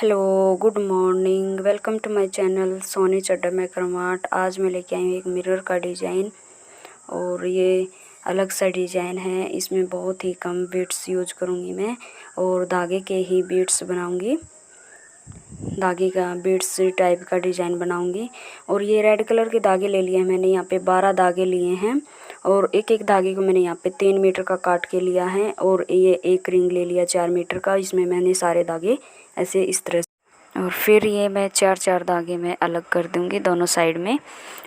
Hello, good morning. Welcome to my channel Soni Chadha maker mart. आज मैं लेके आई हूँ एक मिरर का डिज़ाइन और ये अलग सा डिज़ाइन है। इसमें बहुत ही कम बीड्स यूज करूँगी मैं और धागे के ही बीड्स बनाऊँगी। धागे का बीड्स टाइप का डिज़ाइन बनाऊँगी। और ये रेड कलर के धागे ले लिए हैं मैंने। यहाँ पे 12 धागे लिए हैं और एक एक धागे को मैंने यहाँ पे 3 मीटर का काट के लिया है। और ये एक रिंग ले लिया 4 मीटर का। इसमें मैंने सारे धागे ऐसे इस तरह से, और फिर ये मैं 4 धागे में अलग कर दूंगी दोनों साइड में।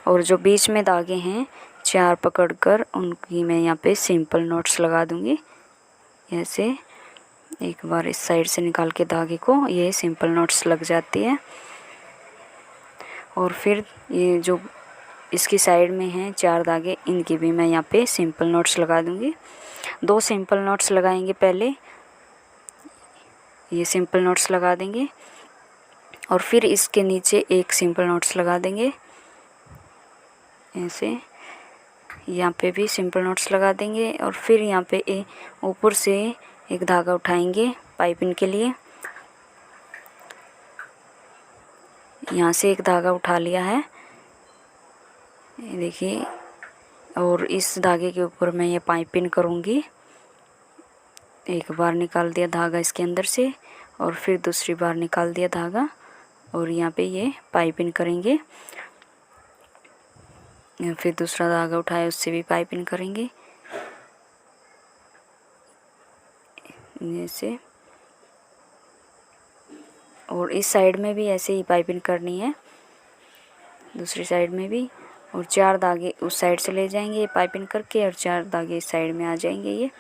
और जो बीच में धागे हैं 4 पकड़कर उनकी मैं यहाँ पे सिंपल नॉट्स लगा दूंगी। ऐसे एक बार इस साइड से निकाल के धागे को ये सिंपल नॉट्स लग जाती है। और फिर ये जो इसकी साइड में हैं 4 धागे, इनकी भी मैं यहाँ पे सिंपल नॉट्स लगा दूंगी। 2 सिंपल नॉट्स लगाएंगे पहले, ये सिंपल नॉट्स लगा देंगे और फिर इसके नीचे एक सिंपल नॉट्स लगा देंगे ऐसे। यहाँ पे भी सिंपल नॉट्स लगा देंगे और फिर यहाँ पे ऊपर से एक धागा उठाएंगे पाइपिंग के लिए। यहाँ से एक धागा उठा लिया है, ये देखिए। और इस धागे के ऊपर मैं ये पाइपिंग करूँगी। एक बार निकाल दिया धागा इसके अंदर से और फिर दूसरी बार निकाल दिया धागा और यहाँ पे ये पाइपिंग करेंगे। फिर दूसरा धागा उठाया, उससे भी पाइपिंग करेंगे ऐसे। और इस साइड में भी ऐसे ही पाइपिंग करनी है, दूसरी साइड में भी। और 4 धागे उस साइड से ले जाएंगे पाइपिंग करके और 4 धागे इस साइड में आ जाएंगे। ये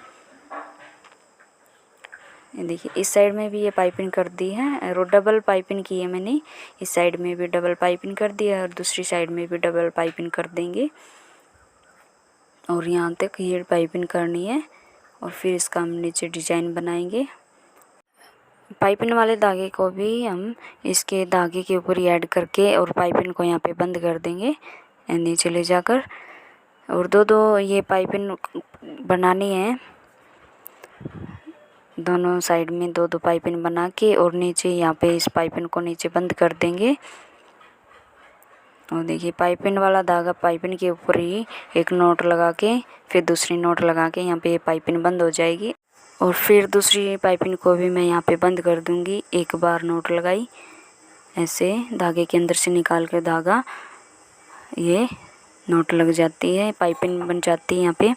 देखिए, इस साइड में भी ये पाइपिंग कर दी है और डबल पाइपिंग की है मैंने। इस साइड में भी डबल पाइपिंग कर दिया और दूसरी साइड में भी डबल पाइपिंग कर देंगे और यहाँ तक ये पाइपिंग करनी है। और फिर इसका हम नीचे डिजाइन बनाएंगे। पाइपिंग वाले धागे को भी हम इसके धागे के ऊपर ही ऐड करके और पाइपिंग को यहाँ पे बंद कर देंगे नीचे ले जाकर। और दो ये पाइपिंग बनानी है, दोनों साइड में 2 पाइपिंग बना के और नीचे यहाँ पे इस पाइपिंग को नीचे बंद कर देंगे। और देखिए, पाइपिंग वाला धागा पाइपिंग के ऊपर ही एक नॉट लगा के फिर दूसरी नॉट लगा के यहाँ पे ये पाइपिंग बंद हो जाएगी। और फिर दूसरी पाइपिंग को भी मैं यहाँ पे बंद कर दूँगी। एक बार नॉट लगाई ऐसे, धागे के अंदर से निकाल कर धागा, ये नॉट लग जाती है, पाइपिंग बन जाती है। यहाँ पे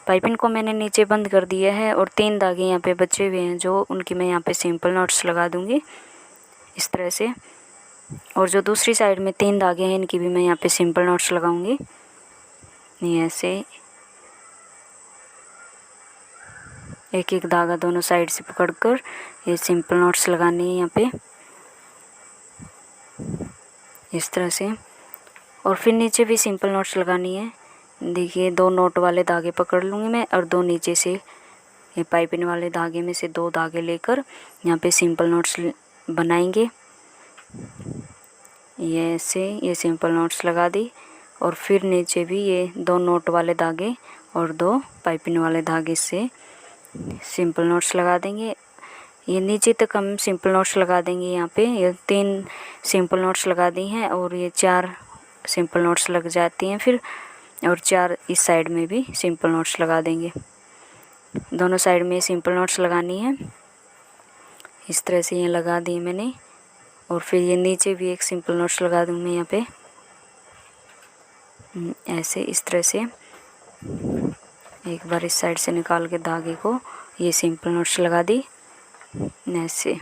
पाइपिंग को मैंने नीचे बंद कर दिया है और 3 धागे यहाँ पे बचे हुए हैं जो उनकी मैं यहाँ पे सिंपल नॉट्स लगा दूँगी इस तरह से। और जो दूसरी साइड में 3 धागे हैं इनकी भी मैं यहाँ पे सिंपल नॉट्स लगाऊंगी ये ऐसे। एक एक धागा दोनों साइड से पकड़कर ये सिंपल नॉट्स लगानी है यहाँ पे इस तरह से। और फिर नीचे भी सिंपल नॉट्स लगानी है। देखिए, 2 नॉट वाले धागे पकड़ लूँगी मैं और 2 नीचे से ये पाइपिंग वाले धागे में से 2 धागे लेकर यहाँ पे सिंपल नॉट्स बनाएंगे ये ऐसे। ये सिंपल नॉट्स लगा दी और फिर नीचे भी ये 2 नॉट वाले धागे और 2 पाइपिंग वाले धागे से सिंपल नॉट्स लगा देंगे। ये नीचे तक हम सिंपल नॉट्स लगा देंगे। यहाँ पे ये 3 सिंपल नॉट्स लगा दी हैं और ये 4 सिंपल नॉट्स लग जाती हैं फिर। और 4 इस साइड में भी सिंपल नॉट्स लगा देंगे। दोनों साइड में सिंपल नॉट्स लगानी है इस तरह से। ये लगा दी मैंने और फिर ये नीचे भी एक सिंपल नॉट्स लगा दूँगी यहाँ पे ऐसे इस तरह से। एक बार इस साइड से निकाल के धागे को ये सिंपल नॉट्स लगा दी ऐसे।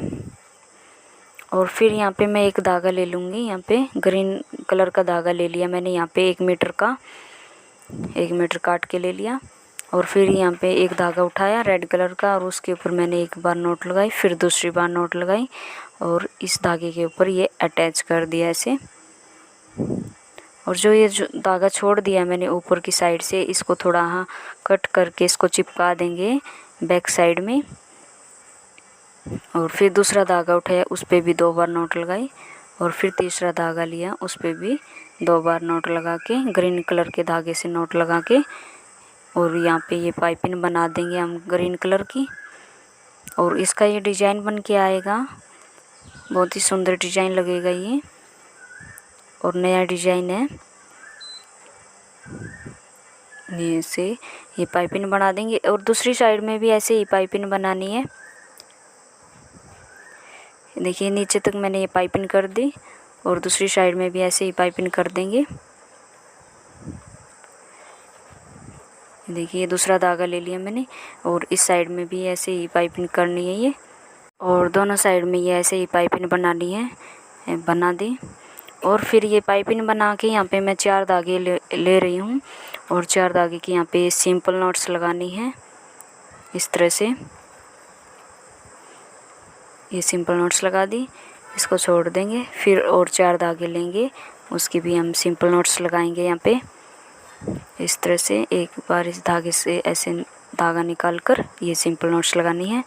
और फिर यहाँ पे मैं एक धागा ले लूँगी, यहाँ पे ग्रीन कलर का धागा ले लिया मैंने। यहाँ पे 1 मीटर का 1 मीटर काट के ले लिया और फिर यहाँ पे एक धागा उठाया रेड कलर का और उसके ऊपर मैंने एक बार नॉट लगाई, फिर दूसरी बार नॉट लगाई और इस धागे के ऊपर ये अटैच कर दिया ऐसे। और जो धागा छोड़ दिया मैंने ऊपर की साइड से, इसको थोड़ा कट करके इसको चिपका देंगे बैक साइड में। और फिर दूसरा धागा उठाया, उस पर भी 2 बार नॉट लगाई और फिर तीसरा धागा लिया, उस पर भी 2 बार नॉट लगा के ग्रीन कलर के धागे से नॉट लगा के और यहाँ पे ये पाइपिंग बना देंगे हम ग्रीन कलर की। और इसका ये डिज़ाइन बन के आएगा बहुत ही सुंदर डिजाइन लगेगा ये, और नया डिजाइन है। ये से ये पाइपिंग बना देंगे और दूसरी साइड में भी ऐसे ही पाइपिंग बनानी है। देखिए नीचे तक मैंने ये पाइपिंग कर दी और दूसरी साइड में भी ऐसे ही पाइपिंग कर देंगे। देखिए दूसरा धागा ले लिया मैंने और इस साइड में भी ऐसे ही पाइपिंग करनी है ये, और दोनों साइड में ये ऐसे ही पाइपिंग बनानी है, बना दी। और फिर ये पाइपिंग बना के यहाँ पे मैं 4 धागे ले रही हूँ और 4 धागे की यहाँ पे सिंपल नॉट्स लगानी है इस तरह से। ये सिंपल नॉट्स लगा दी, इसको छोड़ देंगे, फिर और 4 धागे लेंगे, उसकी भी हम सिंपल नॉट्स लगाएंगे यहाँ पे इस तरह से। एक बार इस धागे से ऐसे धागा निकाल कर ये सिंपल नॉट्स लगानी है।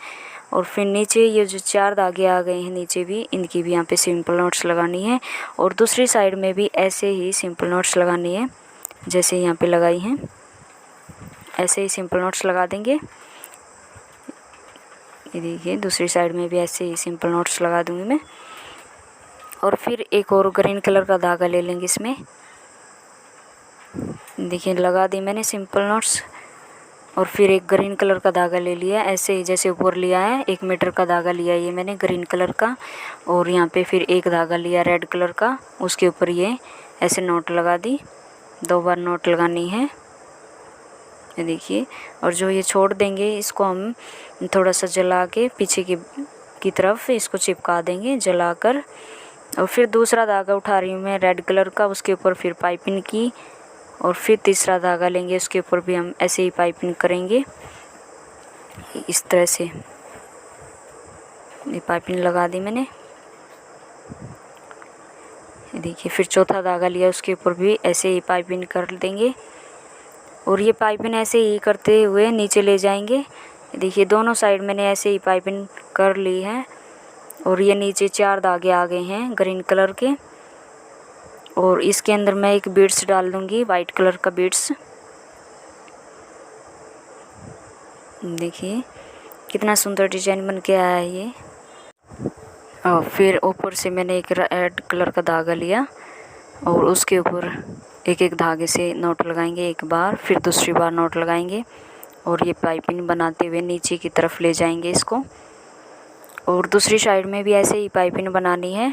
और फिर नीचे ये जो 4 धागे आ गए हैं नीचे भी, इनकी भी यहाँ पे सिंपल नॉट्स लगानी है और दूसरी साइड में भी ऐसे ही सिंपल नॉट्स लगानी है जैसे यहाँ पे लगाई हैं, ऐसे ही सिंपल नॉट्स लगा देंगे। ये देखिए दूसरी साइड में भी ऐसे ही सिंपल नॉट्स लगा दूँगी मैं। और फिर एक और ग्रीन कलर का धागा ले लेंगे इसमें। देखिए लगा दी मैंने सिंपल नॉट्स और फिर एक ग्रीन कलर का धागा ले लिया, ऐसे ही जैसे ऊपर लिया है। 1 मीटर का धागा लिया ये मैंने ग्रीन कलर का, और यहाँ पे फिर एक धागा लिया रेड कलर का, उसके ऊपर ये ऐसे नोट लगा दी। 2 बार नोट लगानी है, ये देखिए। और जो ये छोड़ देंगे इसको हम थोड़ा सा जला के पीछे की तरफ इसको चिपका देंगे जलाकर। और फिर दूसरा धागा उठा रही हूँ मैं रेड कलर का, उसके ऊपर फिर पाइपिंग की, और फिर तीसरा धागा लेंगे, उसके ऊपर भी हम ऐसे ही पाइपिंग करेंगे इस तरह से। ये पाइपिंग लगा दी मैंने, देखिए। फिर चौथा धागा लिया, उसके ऊपर भी ऐसे ही पाइपिंग कर देंगे और ये पाइपिंग ऐसे ही करते हुए नीचे ले जाएंगे। देखिए दोनों साइड मैंने ऐसे ही पाइपिंग कर ली है और ये नीचे 4 धागे आ गए हैं ग्रीन कलर के। और इसके अंदर मैं एक बीड्स डाल दूंगी, वाइट कलर का बीड्स। देखिए कितना सुंदर डिजाइन बन के आया है ये। और फिर ऊपर से मैंने एक रेड कलर का धागा लिया और उसके ऊपर एक एक धागे से नोट लगाएंगे एक बार, फिर दूसरी बार नोट लगाएंगे और ये पाइपिंग बनाते हुए नीचे की तरफ ले जाएंगे इसको। और दूसरी साइड में भी ऐसे ही पाइपिंग बनानी है,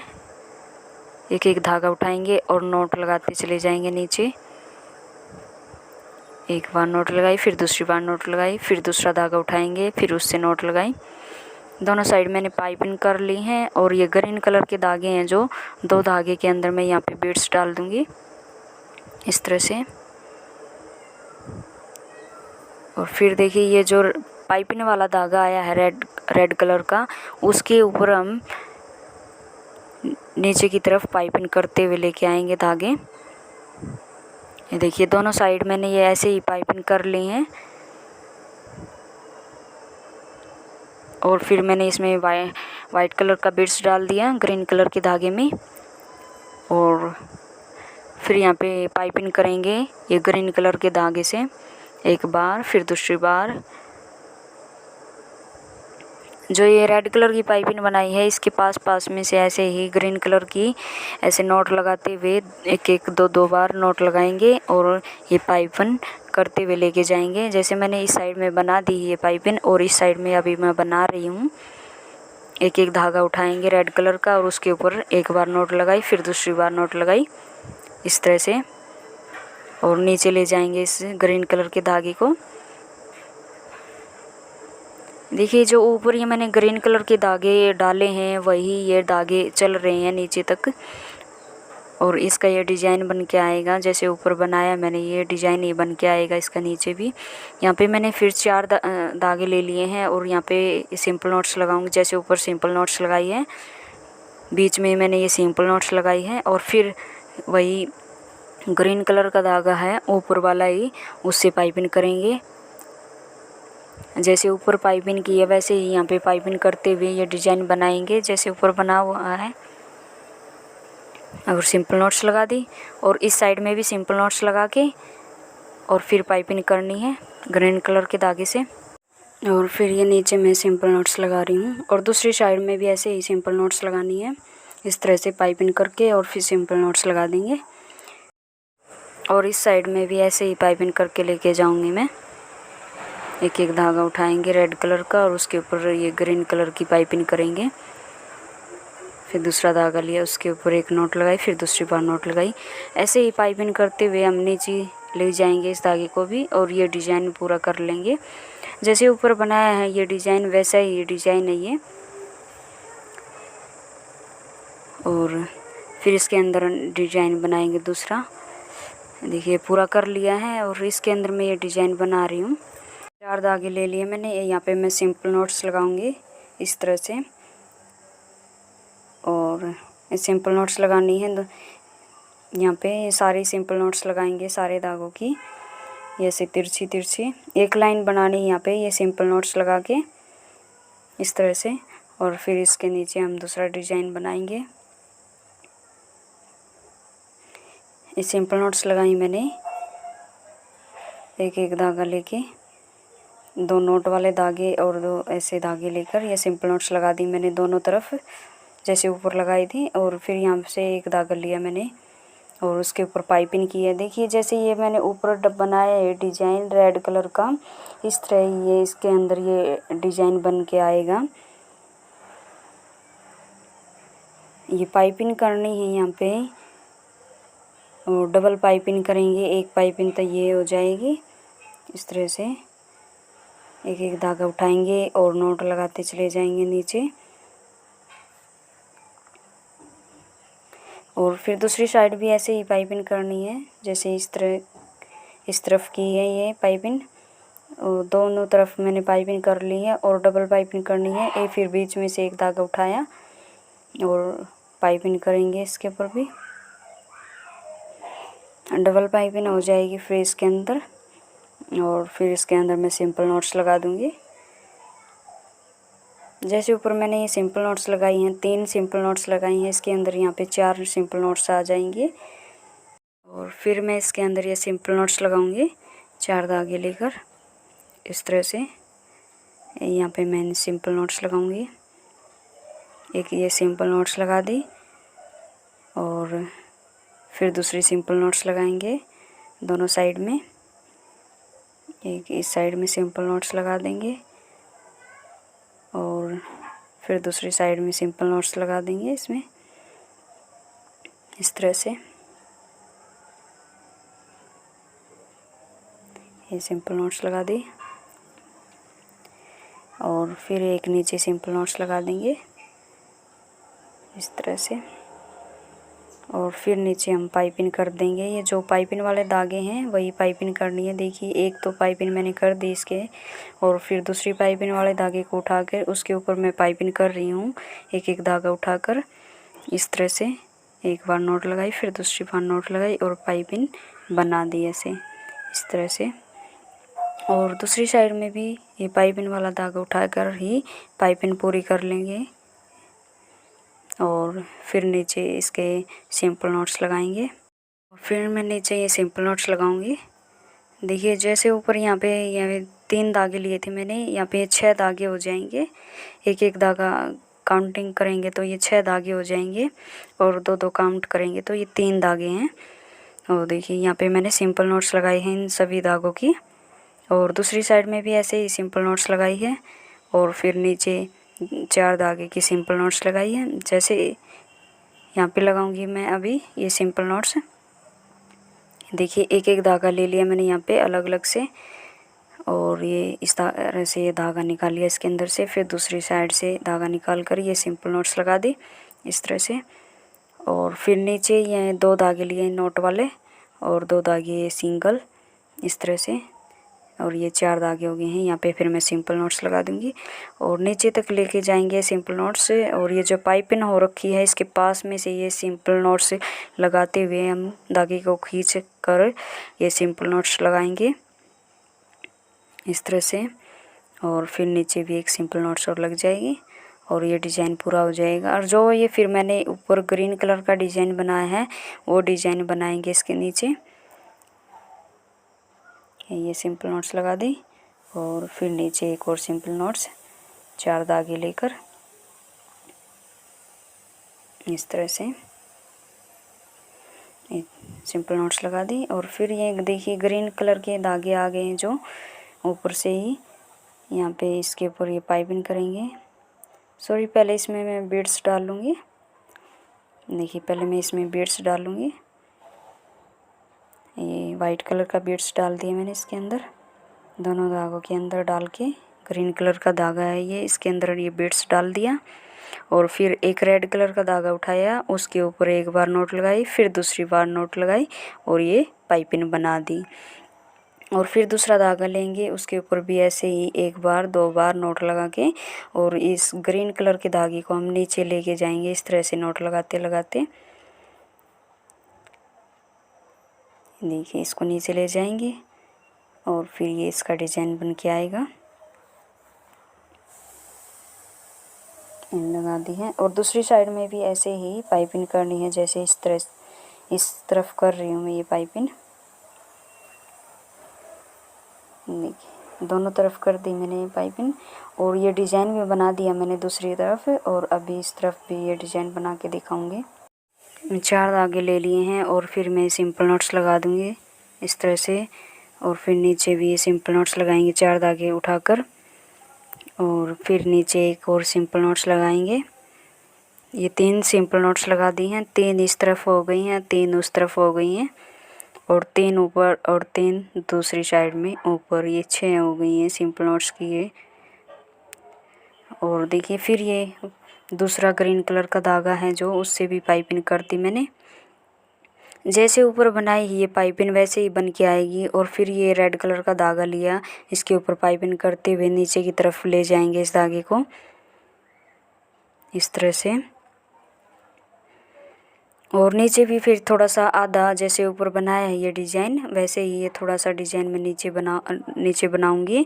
एक एक धागा उठाएंगे और नोट लगाते चले जाएंगे नीचे। एक बार नोट लगाई, फिर दूसरी बार नोट लगाई, फिर दूसरा धागा उठाएंगे, फिर उससे नोट लगाई। दोनों साइड मैंने पाइपिंग कर ली हैं और ये ग्रीन कलर के धागे हैं जो 2 धागे के अंदर मैं यहाँ पे बीड्स डाल दूँगी इस तरह से। और फिर देखिए ये जो पाइपिंग वाला धागा आया है रेड कलर का, उसके ऊपर हम नीचे की तरफ पाइपिंग करते हुए लेके आएंगे धागे। ये देखिए दोनों साइड मैंने ये ऐसे ही पाइपिंग कर ली हैं। और फिर मैंने इसमें वाइट कलर का बीड्स डाल दिया ग्रीन कलर के धागे में, और फिर यहाँ पे पाइपिंग करेंगे ये ग्रीन कलर के धागे से एक बार, फिर दूसरी बार। जो ये रेड कलर की पाइपिंग बनाई है इसके पास में से ऐसे ही ग्रीन कलर की ऐसे नोट लगाते हुए एक एक 2 बार नोट लगाएंगे और ये पाइपिंग करते हुए लेके जाएंगे। जैसे मैंने इस साइड में बना दी ये पाइपिंग और इस साइड में अभी मैं बना रही हूँ। एक एक धागा उठाएंगे रेड कलर का और उसके ऊपर एक बार नोट लगाई, फिर दूसरी बार नोट लगाई इस तरह से, और नीचे ले जाएंगे इस ग्रीन कलर के धागे को। देखिए जो ऊपर ये मैंने ग्रीन कलर के धागे डाले हैं वही ये धागे चल रहे हैं नीचे तक, और इसका ये डिज़ाइन बन के आएगा जैसे ऊपर बनाया मैंने, ये डिज़ाइन ही बन के आएगा इसका नीचे भी। यहाँ पे मैंने फिर 4 धागे ले लिए हैं और यहाँ पे सिंपल नॉट्स लगाऊंगी जैसे ऊपर सिंपल नॉट्स लगाई है, बीच में मैंने ये सिंपल नॉट्स लगाई है। और फिर वही ग्रीन कलर का धागा है ऊपर वाला ही, उससे पाइपिंग करेंगे। जैसे ऊपर पाइपिंग की है वैसे ही यहाँ पे पाइपिंग करते हुए ये डिज़ाइन बनाएंगे जैसे ऊपर बना हुआ है। और सिंपल नॉट्स लगा दी और इस साइड में भी सिंपल नॉट्स लगा के और फिर पाइपिंग करनी है ग्रीन कलर के धागे से। और फिर ये नीचे मैं सिंपल नॉट्स लगा रही हूँ और दूसरी साइड में भी ऐसे ही सिंपल नॉट्स लगानी है, इस तरह से पाइपिंग करके और फिर सिंपल नॉट्स लगा देंगे। और इस साइड में भी ऐसे ही पाइपिंग करके लेके जाऊंगी मैं। एक एक धागा उठाएंगे रेड कलर का और उसके ऊपर ये ग्रीन कलर की पाइपिंग करेंगे। फिर दूसरा धागा लिया, उसके ऊपर एक नॉट लगाई, फिर दूसरी बार नॉट लगाई। ऐसे ही पाइपिंग करते हुए हम नीचे ले जाएंगे इस धागे को भी और ये डिज़ाइन पूरा कर लेंगे। जैसे ऊपर बनाया है ये डिज़ाइन वैसा ही ये डिज़ाइन है ये। और फिर इसके अंदर डिज़ाइन बनाएंगे दूसरा। देखिए पूरा कर लिया है और इसके अंदर मैं ये डिज़ाइन बना रही हूँ। 4 धागे ले लिए मैंने। यहाँ पे मैं सिंपल नॉट्स लगाऊंगी इस तरह से और सिंपल नॉट्स लगानी है। यहाँ पे सारी सिंपल नॉट्स लगाएंगे सारे धागों की, ऐसे तिरछी तिरछी एक लाइन बनानी है यहाँ पे ये सिंपल नॉट्स लगा के इस तरह से। और फिर इसके नीचे हम दूसरा डिज़ाइन बनाएंगे। ये सिंपल नॉट्स लगाई मैंने एक एक धागा लेके, 2 नोट वाले धागे और 2 ऐसे धागे लेकर ये सिंपल नॉट्स लगा दी मैंने दोनों तरफ जैसे ऊपर लगाई थी। और फिर यहाँ से एक धागा लिया मैंने और उसके ऊपर पाइपिंग की है। देखिए जैसे ये मैंने ऊपर बनाया है डिज़ाइन रेड कलर का, इस तरह ये इसके अंदर ये डिज़ाइन बन के आएगा। ये पाइपिंग करनी है यहाँ पे और डबल पाइपिंग करेंगे। एक पाइपिंग तो ये हो जाएगी इस तरह से। एक एक धागा उठाएंगे और नोट लगाते चले जाएंगे नीचे। और फिर दूसरी साइड भी ऐसे ही पाइपिंग करनी है जैसे इस तरफ की है ये पाइपिंग। और दोनों तरफ मैंने पाइपिंग कर ली है और डबल पाइपिंग करनी है। एक फिर बीच में से एक धागा उठाया और पाइपिंग करेंगे इसके ऊपर भी। डबल पाइपिंग हो जाएगी फिर इसके अंदर। और फिर इसके अंदर मैं सिंपल नॉट्स लगा दूंगी। जैसे ऊपर मैंने ये सिंपल नॉट्स लगाई हैं, 3 सिंपल नॉट्स लगाई हैं, इसके अंदर यहाँ पे 4 सिंपल नॉट्स आ जाएंगे। और फिर मैं इसके अंदर ये सिंपल नॉट्स लगाऊंगी 4 धागे लेकर इस तरह से। यहाँ पे मैं सिंपल नॉट्स लगाऊंगी। एक ये सिंपल नॉट्स लगा दी और फिर दूसरी सिंपल नॉट्स लगाएंगे दोनों साइड में। एक इस साइड में सिंपल नॉट्स लगा देंगे और फिर दूसरी साइड में सिंपल नॉट्स लगा देंगे इसमें इस तरह से। ये सिंपल नॉट्स लगा दी और फिर एक नीचे सिंपल नॉट्स लगा देंगे इस तरह से। और फिर नीचे हम पाइपिंग कर देंगे। ये जो पाइपिंग वाले धागे हैं वही पाइपिंग करनी है। देखिए एक तो पाइपिंग मैंने कर दी इसके और फिर दूसरी पाइपिंग वाले धागे को उठाकर उसके ऊपर मैं पाइपिंग कर रही हूँ। एक एक धागा उठाकर इस तरह से एक बार नॉट लगाई, फिर दूसरी बार नॉट लगाई और पाइपिंग बना दी ऐसे इस तरह से। और दूसरी साइड में भी ये पाइपिंग वाला धागा उठाकर ही पाइपिंग पूरी कर लेंगे। और फिर नीचे इसके सिंपल नॉट्स लगाएंगे। फिर मैं नीचे ये सिंपल नॉट्स लगाऊंगी। देखिए जैसे ऊपर यहाँ पे 3 धागे लिए थे मैंने, यहाँ पे 6 धागे हो जाएंगे। एक एक धागा काउंटिंग करेंगे तो ये 6 धागे हो जाएंगे और 2-2 काउंट करेंगे तो ये 3 धागे हैं। और देखिए यहाँ पे मैंने सिंपल नॉट्स लगाए हैं इन सभी धागों की। और दूसरी साइड में भी ऐसे ही सिंपल नॉट्स लगाई है और फिर नीचे 4 धागे की सिंपल नॉट्स लगाई है। जैसे यहाँ पे लगाऊंगी मैं अभी ये सिंपल नॉट्स। देखिए एक एक धागा ले लिया मैंने यहाँ पे अलग अलग से और ये इस तरह से ये धागा निकाल लिया इसके अंदर से। फिर दूसरी साइड से धागा निकाल कर ये सिंपल नॉट्स लगा दी इस तरह से। और फिर नीचे ये 2 धागे लिए नॉट वाले और 2 धागे ये सिंगल इस तरह से। और ये 4 धागे हो गए हैं। यहाँ पे फिर मैं सिंपल नॉट्स लगा दूंगी और नीचे तक लेके जाएंगे सिंपल नॉट्स। और ये जो पाइपिंग हो रखी है इसके पास में से ये सिंपल नॉट्स लगाते हुए हम धागे को खींच कर ये सिंपल नॉट्स लगाएंगे इस तरह से। और फिर नीचे भी एक सिंपल नॉट्स और लग जाएगी और ये डिज़ाइन पूरा हो जाएगा। और जो ये फिर मैंने ऊपर ग्रीन कलर का डिज़ाइन बनाया है वो डिज़ाइन बनाएंगे इसके नीचे। ये सिंपल नॉट्स लगा दी और फिर नीचे एक और सिंपल नॉट्स 4 धागे लेकर इस तरह से सिंपल नॉट्स लगा दी। और फिर ये देखिए ग्रीन कलर के धागे आ गए हैं जो ऊपर से ही यहाँ पे इसके ऊपर ये पाइपिंग करेंगे। सॉरी, पहले इसमें मैं बीड्स डाल लूँगी। देखिए पहले मैं इसमें बीड्स डाल लूँगी। ये वाइट कलर का बीड्स डाल दिया मैंने इसके अंदर, दोनों धागों के अंदर डाल के। ग्रीन कलर का धागा है ये, इसके अंदर ये बीड्स डाल दिया। और फिर एक रेड कलर का धागा उठाया, उसके ऊपर एक बार नॉट लगाई, फिर दूसरी बार नॉट लगाई और ये पाइपिंग बना दी। और फिर दूसरा धागा लेंगे, उसके ऊपर भी ऐसे ही एक बार 2 बार नॉट लगा के और इस ग्रीन कलर के धागे को हम नीचे लेके जाएंगे इस तरह से नॉट लगाते लगाते। देखिए इसको नीचे ले जाएंगे और फिर ये इसका डिजाइन बन के आएगा। लगा दी है। और दूसरी साइड में भी ऐसे ही पाइपिंग करनी है, जैसे इस तरफ कर रही हूँ मैं ये पाइपिंग। देखिए दोनों तरफ कर दी मैंने ये पाइपिंग और ये डिज़ाइन भी बना दिया मैंने दूसरी तरफ। और अभी इस तरफ भी ये डिज़ाइन बना के दिखाऊंगी। 4 धागे ले लिए हैं और फिर मैं सिंपल नॉट्स लगा दूंगी इस तरह से। और फिर नीचे भी ये सिंपल नॉट्स लगाएंगे 4 धागे उठाकर। और फिर नीचे एक और सिंपल नॉट्स लगाएंगे। ये 3 सिंपल नॉट्स लगा दी हैं, 3 इस तरफ हो गई हैं, 3 उस तरफ हो गई हैं और 3 ऊपर और 3 दूसरी साइड में ऊपर। ये 6 हो गई हैं सिंपल नॉट्स की ये। और देखिए फिर ये दूसरा ग्रीन कलर का धागा है जो, उससे भी पाइपिंग कर दी मैंने। जैसे ऊपर बनाई ये पाइपिंग वैसे ही बन के आएगी। और फिर ये रेड कलर का धागा लिया, इसके ऊपर पाइपिंग करते हुए नीचे की तरफ ले जाएंगे इस धागे को इस तरह से। और नीचे भी फिर थोड़ा सा आधा, जैसे ऊपर बनाया है ये डिज़ाइन वैसे ही ये थोड़ा सा डिज़ाइन में नीचे बनाऊंगी।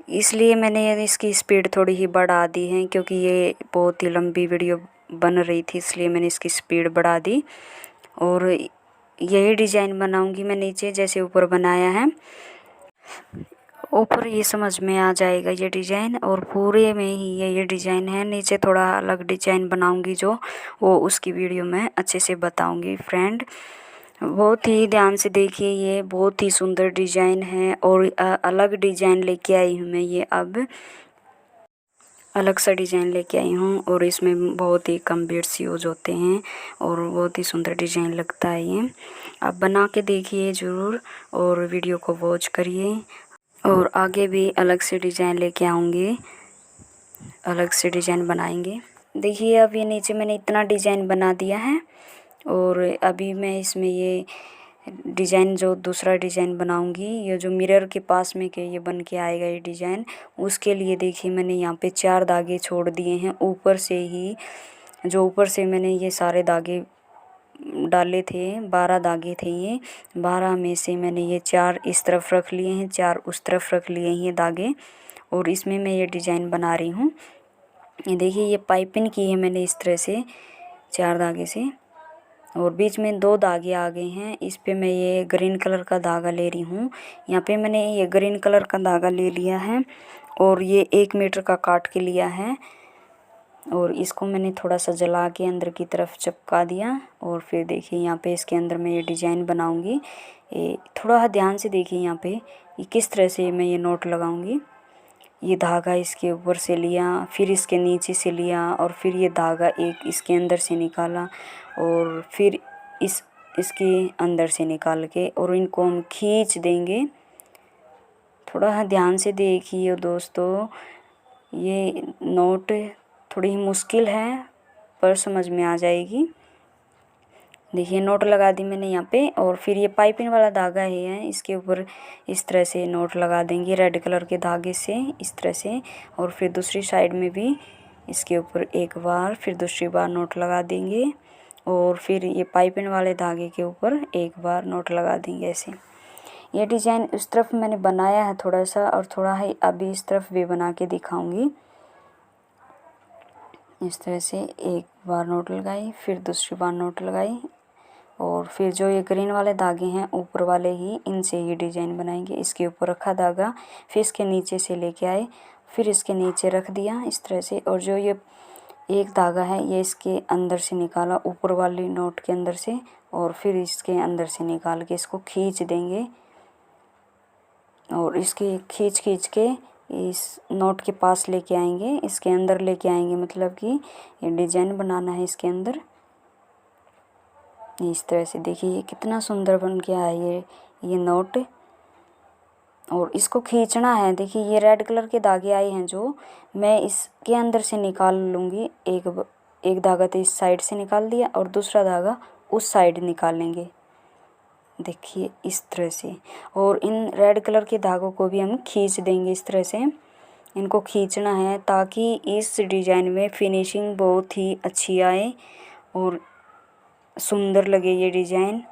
इसलिए मैंने इसकी स्पीड थोड़ी ही बढ़ा दी है, क्योंकि ये बहुत ही लंबी वीडियो बन रही थी, इसलिए मैंने इसकी स्पीड बढ़ा दी। और यही डिज़ाइन बनाऊंगी मैं नीचे जैसे ऊपर बनाया है। ऊपर ये समझ में आ जाएगा ये डिज़ाइन, और पूरे में ही ये डिज़ाइन है। नीचे थोड़ा अलग डिज़ाइन बनाऊंगी जो वो उसकी वीडियो में अच्छे से बताऊंगी फ्रेंड। बहुत ही ध्यान से देखिए, ये बहुत ही सुंदर डिज़ाइन है और अलग डिज़ाइन लेके आई हूँ मैं। ये अब अलग सा डिज़ाइन लेके आई हूँ और इसमें बहुत ही कम बीड्स यूज होते हैं और बहुत ही सुंदर डिज़ाइन लगता है ये। आप बना के देखिए ज़रूर और वीडियो को वॉच करिए। और आगे भी अलग से डिज़ाइन लेके आऊँगी, अलग से डिज़ाइन बनाएंगे। देखिए अब ये नीचे मैंने इतना डिज़ाइन बना दिया है और अभी मैं इसमें ये डिज़ाइन जो दूसरा डिज़ाइन बनाऊंगी, ये जो मिरर के पास में के ये बन के आएगा ये डिज़ाइन, उसके लिए देखिए मैंने यहाँ पे 4 धागे छोड़ दिए हैं ऊपर से ही। जो ऊपर से मैंने ये सारे धागे डाले थे, 12 धागे थे ये, 12 में से मैंने ये 4 इस तरफ रख लिए हैं, 4 उस तरफ रख लिए हैं ये धागे। और इसमें मैं ये डिज़ाइन बना रही हूँ। ये देखिए ये पाइपिंग की है मैंने इस तरह से 4 धागे से, और बीच में 2 धागे आ गए हैं। इस पे मैं ये ग्रीन कलर का धागा ले रही हूँ। यहाँ पे मैंने ये ग्रीन कलर का धागा ले लिया है और ये 1 मीटर का काट के लिया है। और इसको मैंने थोड़ा सा जला के अंदर की तरफ चिपका दिया। और फिर देखिए यहाँ पे इसके अंदर मैं ये डिज़ाइन बनाऊंगी। ये थोड़ा ध्यान से देखिए यहाँ पे ये किस तरह से मैं ये नोट लगाऊंगी। ये धागा इसके ऊपर से लिया, फिर इसके नीचे से लिया और फिर ये धागा एक इसके अंदर से निकाला और फिर इसके अंदर से निकाल के और इनको हम खींच देंगे। थोड़ा ध्यान से देखिए दोस्तों, ये नोट थोड़ी मुश्किल है पर समझ में आ जाएगी। देखिए नोट लगा दी मैंने यहाँ पे। और फिर ये पाइपिंग वाला धागा है, इसके ऊपर इस तरह से नोट लगा देंगे रेड कलर के धागे से इस तरह से। और फिर दूसरी साइड में भी इसके ऊपर एक बार, फिर दूसरी बार नोट लगा देंगे और फिर ये पाइपिंग वाले धागे के ऊपर एक बार नोट लगा देंगे ऐसे। ये डिज़ाइन इस तरफ मैंने बनाया है थोड़ा सा, और थोड़ा है अभी इस तरफ भी बना के दिखाऊंगी। इस तरह से एक बार नोट लगाई, फिर दूसरी बार नोट लगाई और फिर जो ये ग्रीन वाले धागे हैं ऊपर वाले ही, इनसे ये डिजाइन बनाएंगे। इसके ऊपर रखा धागा, फिर इसके नीचे से लेके आए, फिर इसके नीचे रख दिया इस तरह से। और जो ये एक धागा है ये इसके अंदर से निकाला, ऊपर वाली नोट के अंदर से, और फिर इसके अंदर से निकाल के इसको खींच देंगे। और इसके खींच के इस नोट के पास लेके आएंगे, इसके अंदर लेके आएंगे, मतलब कि ये डिजाइन बनाना है इसके अंदर। इस तरह से देखिए ये कितना सुंदर बन के आया ये नोट। और इसको खींचना है। देखिए ये रेड कलर के धागे आए हैं जो मैं इसके अंदर से निकाल लूँगी। एक धागा तो इस साइड से निकाल दिया और दूसरा धागा उस साइड निकालेंगे, देखिए इस तरह से। और इन रेड कलर के धागों को भी हम खींच देंगे इस तरह से। इनको खींचना है ताकि इस डिज़ाइन में फिनिशिंग बहुत ही अच्छी आए और सुंदर लगे ये डिज़ाइन।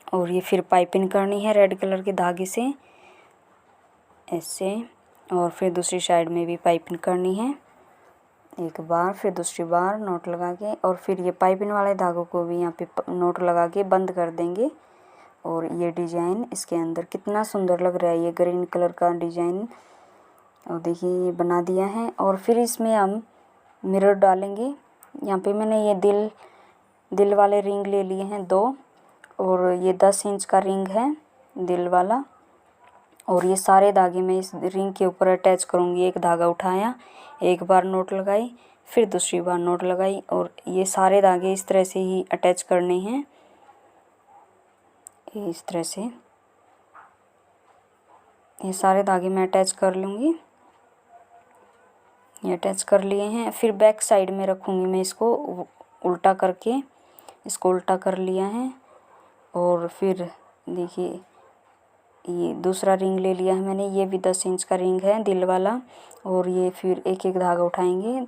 और ये फिर पाइपिंग करनी है रेड कलर के धागे से ऐसे, और फिर दूसरी साइड में भी पाइपिंग करनी है एक बार, फिर दूसरी बार नोट लगा के, और फिर ये पाइपिंग वाले धागों को भी यहाँ पे नोट लगा के बंद कर देंगे। और ये डिज़ाइन इसके अंदर कितना सुंदर लग रहा है, ये ग्रीन कलर का डिज़ाइन। और देखिए ये बना दिया है। और फिर इसमें हम मिरर डालेंगे। यहाँ पे मैंने ये दिल वाले रिंग ले लिए हैं 2, और ये 10 इंच का रिंग है दिल वाला। और ये सारे धागे मैं इस रिंग के ऊपर अटैच करूँगी। एक धागा उठाया, एक बार नोट लगाई, फिर दूसरी बार नोट लगाई, और ये सारे धागे इस तरह से ही अटैच करने हैं, इस तरह से। ये सारे धागे मैं अटैच कर लूँगी। ये अटैच कर लिए हैं। फिर बैक साइड में रखूँगी मैं इसको उल्टा करके, इसको उल्टा कर लिया है। और फिर देखिए ये दूसरा रिंग ले लिया है मैंने, ये भी 10 इंच का रिंग है दिल वाला। और ये फिर एक एक धागा उठाएंगे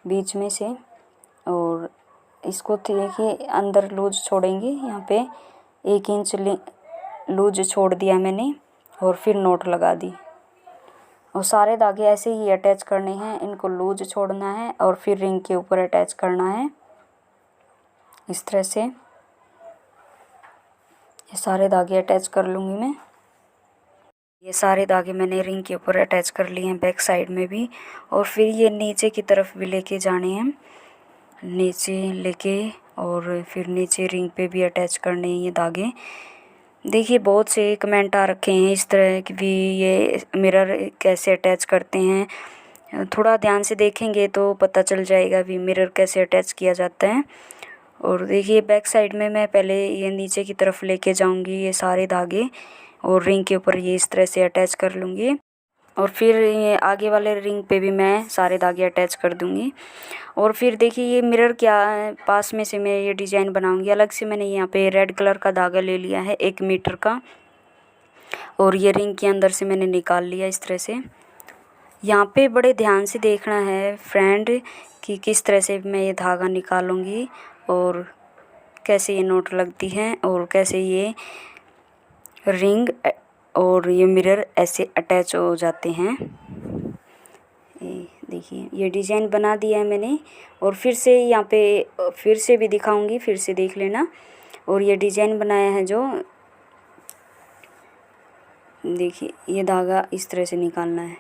बीच में से, और इसको देखिए अंदर लूज छोड़ेंगे। यहाँ पे 1 इंच लूज छोड़ दिया मैंने, और फिर नोट लगा दी। और सारे धागे ऐसे ही अटैच करने हैं, इनको लूज छोड़ना है और फिर रिंग के ऊपर अटैच करना है इस तरह से। ये सारे धागे अटैच कर लूँगी मैं। ये सारे धागे मैंने रिंग के ऊपर अटैच कर लिए हैं बैक साइड में भी। और फिर ये नीचे की तरफ भी लेके जाने हैं, नीचे लेके, और फिर नीचे रिंग पे भी अटैच करने हैं ये धागे। देखिए बहुत से कमेंट आ रखे हैं इस तरह कि भी ये मिरर कैसे अटैच करते हैं। थोड़ा ध्यान से देखेंगे तो पता चल जाएगा भी मिरर कैसे अटैच किया जाता है। और देखिए बैक साइड में मैं पहले ये नीचे की तरफ लेके जाऊंगी ये सारे धागे, और रिंग के ऊपर ये इस तरह से अटैच कर लूँगी। और फिर ये आगे वाले रिंग पे भी मैं सारे धागे अटैच कर दूँगी। और फिर देखिए ये मिरर क्या पास में से मैं ये डिज़ाइन बनाऊँगी। अलग से मैंने यहाँ पे रेड कलर का धागा ले लिया है 1 मीटर का, और ये रिंग के अंदर से मैंने निकाल लिया इस तरह से। यहाँ पे बड़े ध्यान से देखना है फ्रेंड कि किस तरह से मैं ये धागा निकालूँगी, और कैसे ये नोट लगती है, और कैसे ये रिंग और ये मिरर ऐसे अटैच हो जाते हैं। देखिए ये डिज़ाइन बना दिया है मैंने। और फिर से यहाँ पे फिर से भी दिखाऊंगी, फिर से देख लेना। और ये डिज़ाइन बनाया है जो, देखिए ये धागा इस तरह से निकालना है,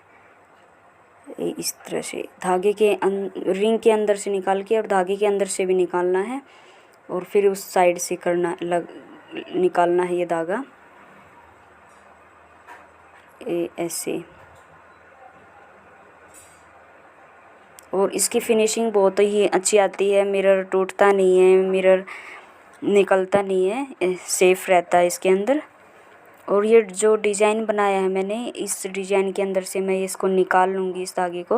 इस तरह से धागे के रिंग के अंदर से निकाल के, और धागे के अंदर से भी निकालना है, और फिर उस साइड से निकालना है ये धागा ऐसे। और इसकी फिनिशिंग बहुत ही अच्छी आती है, मिरर टूटता नहीं है, मिरर निकलता नहीं है, सेफ रहता है इसके अंदर। और ये जो डिज़ाइन बनाया है मैंने, इस डिज़ाइन के अंदर से मैं इसको निकाल लूँगी इस धागे को,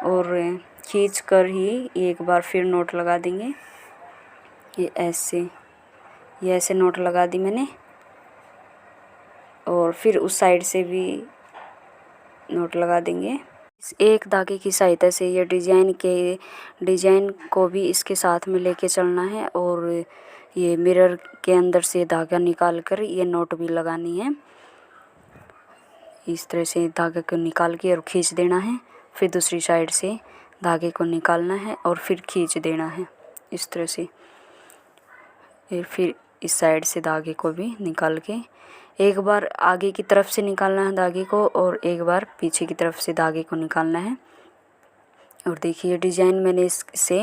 और खींच कर ही एक बार फिर नोट लगा देंगे ये ऐसे नोट लगा दी मैंने। और फिर उस साइड से भी नोट लगा देंगे। इस एक धागे की सहायता से ये डिज़ाइन को भी इसके साथ में लेके चलना है, और ये मिरर के अंदर से धागा निकाल कर ये नोट भी लगानी है। इस तरह से धागे को निकाल के और खींच देना है, फिर दूसरी साइड से धागे को निकालना है और फिर खींच देना है इस तरह से। फिर इस साइड से धागे को भी निकाल के एक बार आगे की तरफ से निकालना है धागे को और एक बार पीछे की तरफ से धागे को निकालना है। और देखिए डिज़ाइन मैंने इससे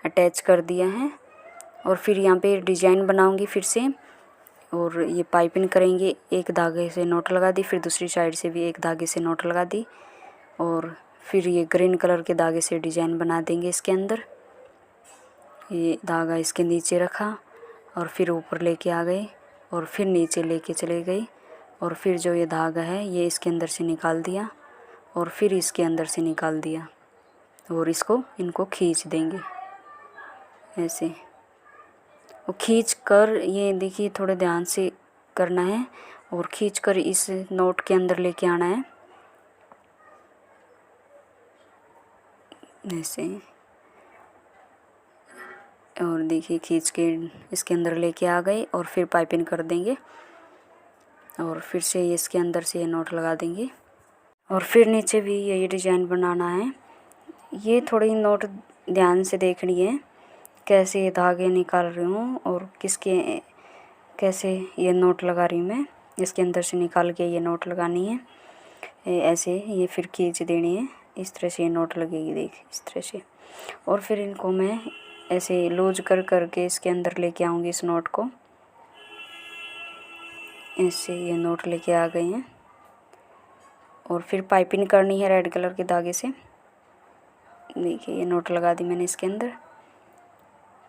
अटैच कर दिया है और फिर यहाँ पे डिज़ाइन बनाऊंगी फिर से। और ये पाइपिंग करेंगे, एक धागे से नोट लगा दी, फिर दूसरी साइड से भी एक धागे से नोट लगा दी और फिर ये ग्रीन कलर के धागे से डिज़ाइन बना देंगे इसके अंदर। ये धागा इसके नीचे रखा और फिर ऊपर लेके आ गए और फिर नीचे लेके चले गई और फिर जो ये धागा है ये इसके अंदर से निकाल दिया और फिर इसके अंदर से निकाल दिया और इनको खींच देंगे ऐसे। और खींच कर ये देखिए थोड़े ध्यान से करना है और खींच कर इस नोट के अंदर लेके आना है ऐसे। और देखिए खींच के इसके अंदर लेके आ गए और फिर पाइपिंग कर देंगे और फिर से इसके अंदर से ये नोट लगा देंगे और फिर नीचे भी यही डिज़ाइन बनाना है। ये थोड़ी नोट ध्यान से देखनी है कैसे ये धागे निकाल रही हूँ और कैसे ये नोट लगा रही हूँ मैं। इसके अंदर से निकाल के ये नोट लगानी है ऐसे, ये फिर खींच देनी है इस तरह से ये नोट लगेगी देख इस तरह से। और फिर इनको मैं ऐसे लूज करके इसके अंदर लेके आऊँगी इस नोट को ऐसे। ये नोट लेके आ गए हैं और फिर पाइपिंग करनी है रेड कलर के धागे से। देखिए ये नोट लगा दी मैंने इसके अंदर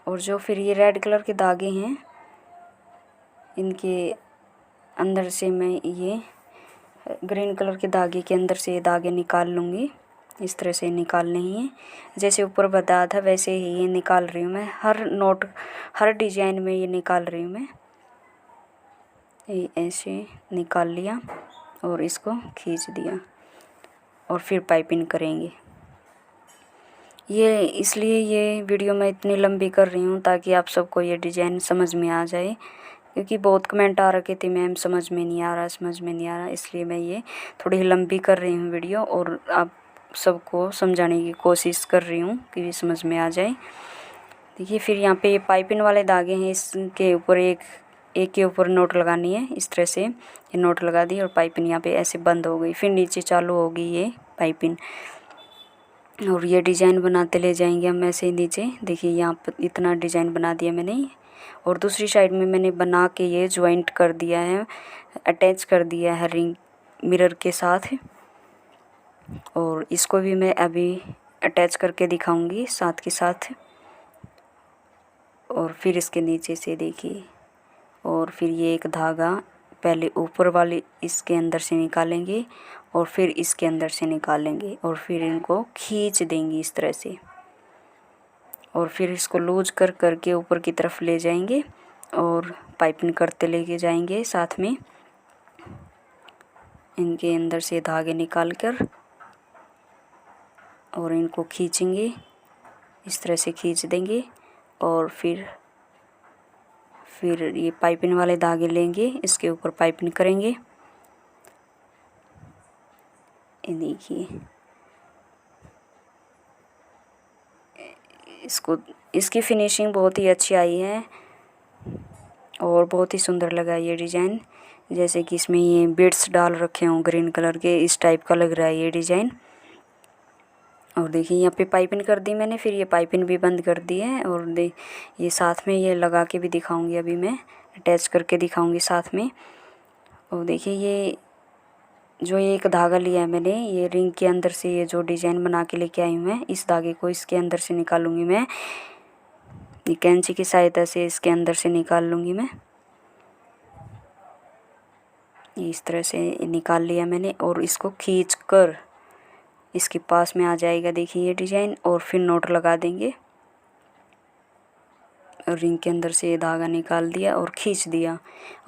और जो फिर ये रेड कलर के धागे हैं इनके अंदर से मैं ये ग्रीन कलर के धागे के अंदर से ये धागे निकाल लूँगी। इस तरह से निकालने ही है, जैसे ऊपर बताया था वैसे ही ये निकाल रही हूँ मैं। हर डिजाइन में ये निकाल रही हूँ मैं। ये ऐसे निकाल लिया और इसको खींच दिया और फिर पाइपिंग करेंगे। ये इसलिए ये वीडियो मैं इतनी लंबी कर रही हूँ ताकि आप सबको ये डिज़ाइन समझ में आ जाए, क्योंकि बहुत कमेंट आ रखे थे मैम समझ में नहीं आ रहा, इसलिए मैं ये थोड़ी लंबी कर रही हूँ वीडियो और आप सबको समझाने की कोशिश कर रही हूँ कि समझ में आ जाए। देखिए फिर यहाँ पे ये पाइपिंग वाले धागे हैं, इसके ऊपर एक के ऊपर नोट लगानी है इस तरह से। ये नोट लगा दी और पाइपिंग यहाँ पे ऐसे बंद हो गई, फिर नीचे चालू होगी ये पाइपिंग और ये डिज़ाइन बनाते ले जाएंगे हम ऐसे ही नीचे। देखिए यहाँ पर इतना डिज़ाइन बना दिया मैंने और दूसरी साइड में मैंने बना के ये ज्वाइंट कर दिया है, अटैच कर दिया है रिंग मिरर के साथ। और इसको भी मैं अभी अटैच करके दिखाऊंगी साथ के साथ। और फिर इसके नीचे से देखिए और फिर ये एक धागा पहले ऊपर वाले इसके अंदर से निकालेंगे और फिर इसके अंदर से निकालेंगे और फिर इनको खींच देंगे इस तरह से और फिर इसको लूज करके ऊपर की तरफ ले जाएंगे और पाइपिंग करते लेके जाएंगे साथ में। इनके अंदर से धागे निकाल कर और इनको खींचेंगे इस तरह से खींच देंगे और फिर ये पाइपिंग वाले धागे लेंगे, इसके ऊपर पाइपिंग करेंगे। ये देखिए इसकी फिनिशिंग बहुत ही अच्छी आई है और बहुत ही सुंदर लगा ये डिज़ाइन। जैसे कि इसमें ये बीड्स डाल रखे हों ग्रीन कलर के, इस टाइप का लग रहा है ये डिज़ाइन। और देखिए यहाँ पे पाइपिंग कर दी मैंने, फिर ये पाइपिंग भी बंद कर दी है और ये साथ में ये लगा के भी दिखाऊंगी, अभी मैं अटैच करके दिखाऊंगी साथ में। और देखिए ये जो ये एक धागा लिया है मैंने, ये रिंग के अंदर से ये जो डिज़ाइन बना के लेके आई हूँ मैं, इस धागे को इसके अंदर से निकालूंगी मैं। ये कैंची की सहायता से इसके अंदर से निकाल लूँगी मैं। इस तरह से निकाल लिया मैंने और इसको खींच कर इसके पास में आ जाएगा देखिए ये डिज़ाइन। और फिर नोट लगा देंगे और रिंग के अंदर से ये धागा निकाल दिया और खींच दिया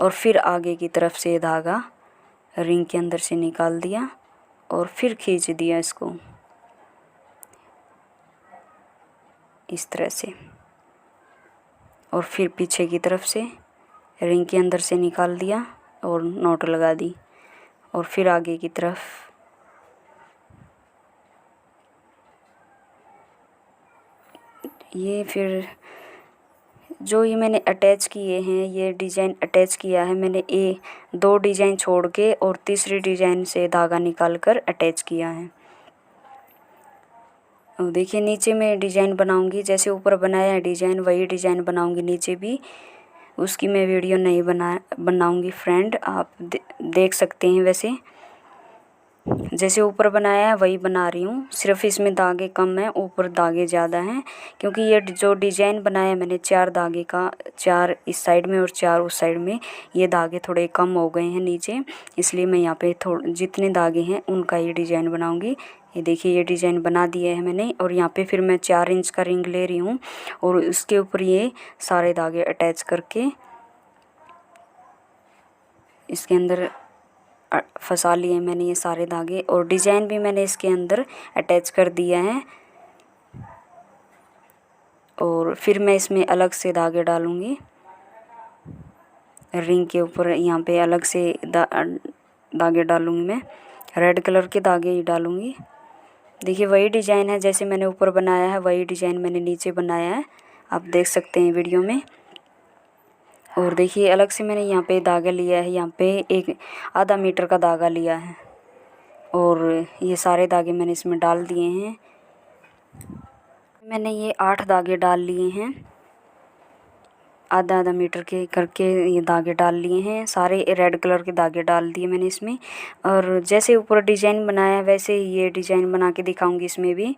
और फिर आगे की तरफ से ये धागा रिंग के अंदर से निकाल दिया और फिर खींच दिया इसको इस तरह से। और फिर पीछे की तरफ से रिंग के अंदर से निकाल दिया और नोट लगा दी और फिर आगे की तरफ ये फिर जो ये मैंने अटैच किए हैं, ये डिज़ाइन अटैच किया है मैंने 2 डिज़ाइन छोड़ के और तीसरी डिज़ाइन से धागा निकाल कर अटैच किया है। और देखिए नीचे मैं डिज़ाइन बनाऊंगी, जैसे ऊपर बनाया है डिज़ाइन वही डिज़ाइन बनाऊंगी नीचे भी। उसकी मैं वीडियो नहीं बनाऊंगी फ्रेंड, आप देख सकते हैं। वैसे जैसे ऊपर बनाया है वही बना रही हूँ, सिर्फ इसमें धागे कम है, ऊपर धागे ज़्यादा हैं। क्योंकि ये जो डिज़ाइन बनाया मैंने 4 धागे का, 4 इस साइड में और 4 उस साइड में, ये धागे थोड़े कम हो गए हैं नीचे, इसलिए मैं यहाँ पे जितने धागे हैं उनका ये डिज़ाइन बनाऊँगी। ये देखिए ये डिज़ाइन बना दिया है मैंने। और यहाँ पे फिर मैं 4 इंच का रिंग ले रही हूँ और उसके ऊपर ये सारे धागे अटैच करके इसके अंदर फंसा लिए मैंने ये सारे धागे। और डिज़ाइन भी मैंने इसके अंदर अटैच कर दिया है। और फिर मैं इसमें अलग से धागे डालूँगी, रिंग के ऊपर यहाँ पे अलग से धागे डालूँगी। मैं रेड कलर के धागे ही डालूँगी। देखिए वही डिज़ाइन है, जैसे मैंने ऊपर बनाया है वही डिज़ाइन मैंने नीचे बनाया है, आप देख सकते हैं वीडियो में। और देखिए अलग से मैंने यहाँ पे धागा लिया है, यहाँ पे एक आधा मीटर का धागा लिया है और ये सारे धागे मैंने इसमें डाल दिए हैं। मैंने ये 8 धागे डाल लिए हैं, आधा मीटर के करके ये धागे डाल लिए हैं। सारे रेड कलर के धागे डाल दिए मैंने इसमें। और जैसे ऊपर डिज़ाइन बनाया वैसे ही ये डिज़ाइन बना के दिखाऊंगी इसमें भी।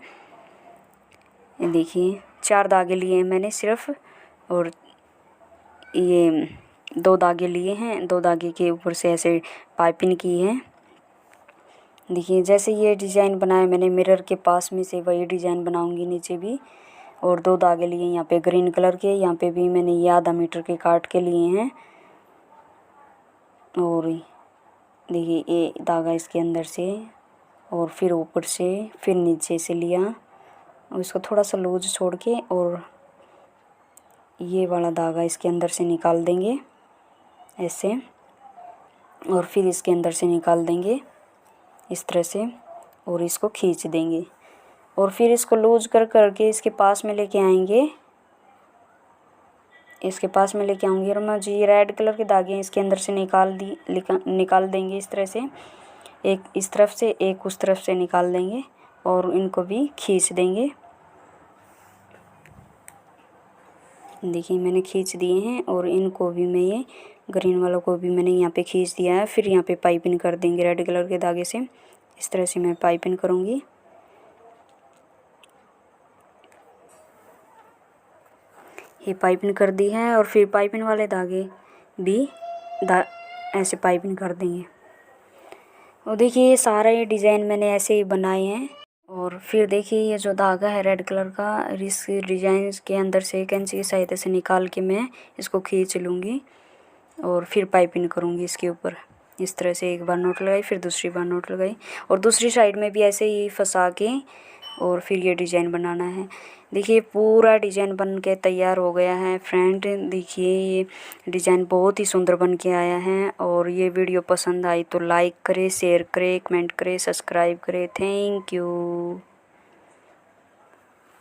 ये देखिए 4 धागे लिए हैं मैंने सिर्फ, और ये 2 धागे लिए हैं, 2 धागे के ऊपर से ऐसे पाइपिंग की है। देखिए जैसे ये डिज़ाइन बनाया मैंने मिरर के पास में से वही डिज़ाइन बनाऊंगी नीचे भी। और 2 धागे लिए यहाँ पे ग्रीन कलर के, यहाँ पे भी मैंने ये आधा मीटर के काट के लिए हैं। और देखिए ये धागा इसके अंदर से और फिर ऊपर से फिर नीचे से लिया और इसको थोड़ा सा लूज छोड़ के और ये वाला धागा इसके अंदर से निकाल देंगे ऐसे, और फिर इसके अंदर से निकाल देंगे इस तरह से और इसको खींच देंगे। और फिर इसको लूज करके इसके पास में लेके आएंगे, इसके पास में लेके आऊँगी। और मैं जी रेड कलर के धागे इसके अंदर से निकाल देंगे इस तरह से, एक इस तरफ से एक उस तरफ से निकाल देंगे और इनको भी खींच देंगे। देखिए मैंने खींच दिए हैं और इनको भी मैं ये ग्रीन वालों को भी मैंने यहाँ पे खींच दिया है। फिर यहाँ पे पाइपिंग कर देंगे रेड कलर के धागे से, इस तरह से मैं पाइपिंग करूँगी। ये पाइपिंग कर दी है और फिर पाइपिंग वाले धागे भी ऐसे पाइपिंग कर देंगे। और देखिए ये सारा ये डिज़ाइन मैंने ऐसे ही बनाए हैं। और फिर देखिए ये जो धागा है रेड कलर का, इस डिज़ाइन के अंदर से कैंची की सहायता से निकाल के मैं इसको खींच लूँगी और फिर पाइपिंग करूँगी इसके ऊपर। इस तरह से एक बार नोट लगाई, फिर दूसरी बार नोट लगाई और दूसरी साइड में भी ऐसे ही फंसा के और फिर ये डिज़ाइन बनाना है। देखिए पूरा डिज़ाइन बन के तैयार हो गया है फ्रेंड। देखिए ये डिज़ाइन बहुत ही सुंदर बन के आया है। और ये वीडियो पसंद आई तो लाइक करें, शेयर करें, कमेंट करें, सब्सक्राइब करें। Thank you.